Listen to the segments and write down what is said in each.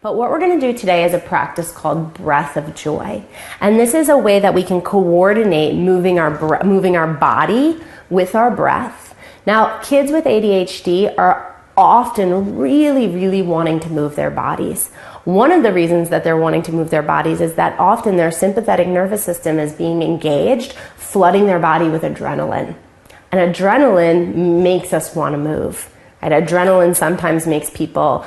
But what we're going to do today is a practice called breath of joy. And this is a way that we can coordinate moving our body with our breath. Now, kids with ADHD are often really wanting to move their bodies. One of the reasons that they're wanting to move their bodies is that often their sympathetic nervous system is being engaged, flooding their body with adrenaline. And adrenaline makes us want to move. Right? Adrenaline sometimes makes people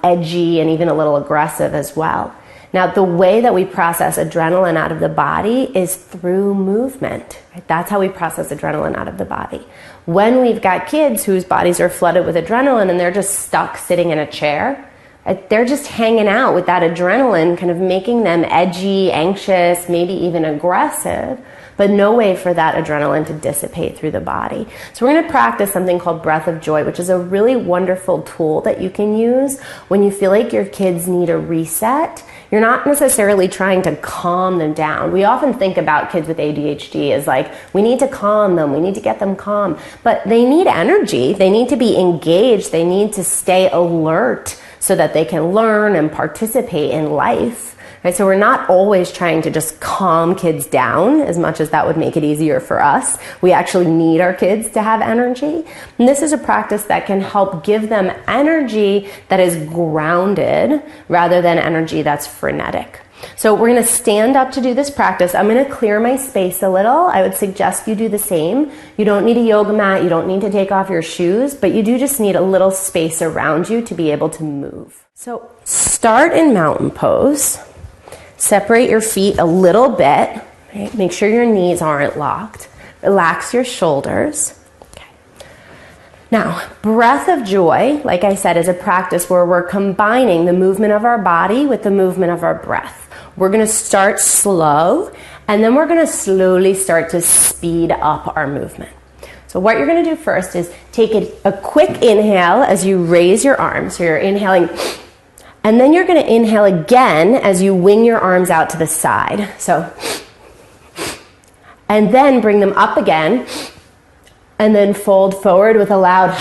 edgy and even a little aggressive as well. Now, the way that we process adrenaline out of the body is through movement. Right? That's how we process adrenaline out of the body. When we've got kids whose bodies are flooded with adrenaline and they're just stuck sitting in a chair, right? They're just hanging out with that adrenaline, kind of making them edgy, anxious, maybe even aggressive, but no way for that adrenaline to dissipate through the body. So we're going to practice something called breath of joy, which is a really wonderful tool that you can use when you feel like your kids need a reset. You're not necessarily trying to calm them down. We often think about kids with ADHD as like, we need to calm them, we need to get them calm, but they need energy, they need to be engaged, they need to stay alert so that they can learn and participate in life. Right, so we're not always trying to just calm kids down as much as that would make it easier for us. We actually need our kids to have energy. And this is a practice that can help give them energy that is grounded rather than energy that's frenetic. So we're going to stand up to do this practice. I'm going to clear my space a little. I would suggest you do the same. You don't need a yoga mat. You don't need to take off your shoes, but you do just need a little space around you to be able to move. So start in mountain pose. Separate your feet a little bit. Right? Make sure your knees aren't locked. Relax your shoulders. Okay. Now, breath of joy, like I said, is a practice where we're combining the movement of our body with the movement of our breath. We're going to start slow, and then we're going to slowly start to speed up our movement. So what you're going to do first is take a quick inhale as you raise your arms. So you're inhaling, and then you're going to inhale again as you wing your arms out to the side. So, and then bring them up again, and then fold forward with a loud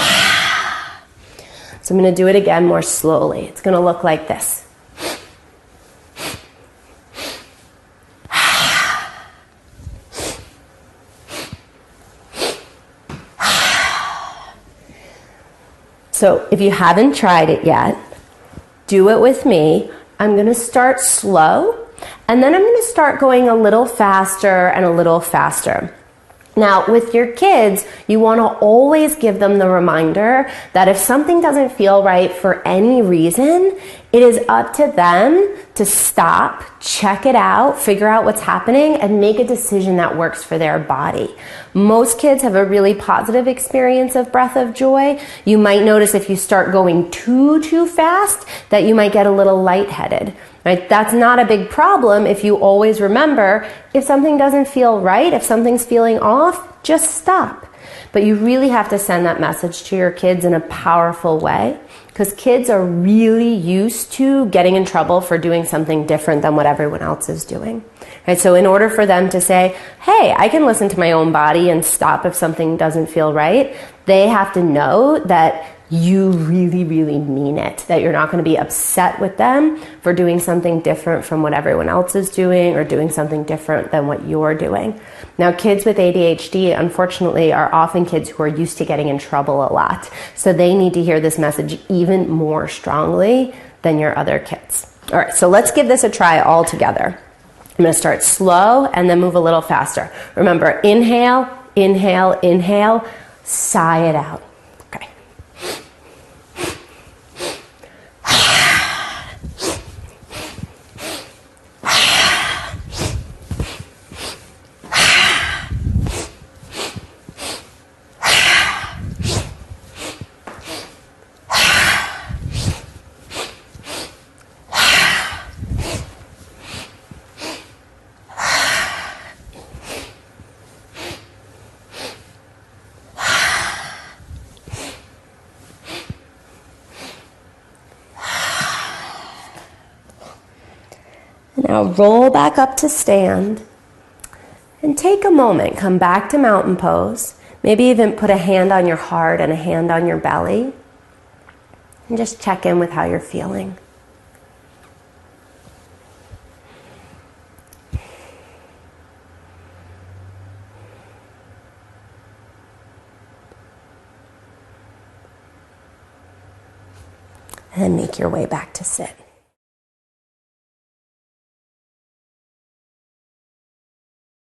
So I'm going to do it again more slowly. It's going to look like this. So if you haven't tried it yet, do it with me. I'm going to start slow, and then I'm going to start going a little faster and a little faster. Now, with your kids, you want to always give them the reminder that if something doesn't feel right for any reason, it is up to them to stop, check it out, figure out what's happening, and make a decision that works for their body. Most kids have a really positive experience of breath of joy. You might notice if you start going too fast that you might get a little lightheaded. Right? That's not a big problem if you always remember, if something doesn't feel right, if something's feeling off, just stop. But you really have to send that message to your kids in a powerful way, because kids are really used to getting in trouble for doing something different than what everyone else is doing. Right? So in order for them to say, hey, I can listen to my own body and stop if something doesn't feel right, they have to know that you really mean it, that you're not going to be upset with them for doing something different from what everyone else is doing or doing something different than what you're doing. Now, kids with ADHD, unfortunately, are often kids who are used to getting in trouble a lot. So they need to hear this message even more strongly than your other kids. All right, so let's give this a try all together. I'm going to start slow and then move a little faster. Remember, inhale, inhale, inhale, sigh it out. Now roll back up to stand and take a moment. Come back to mountain pose. Maybe even put a hand on your heart and a hand on your belly. And just check in with how you're feeling. and then make your way back to sit.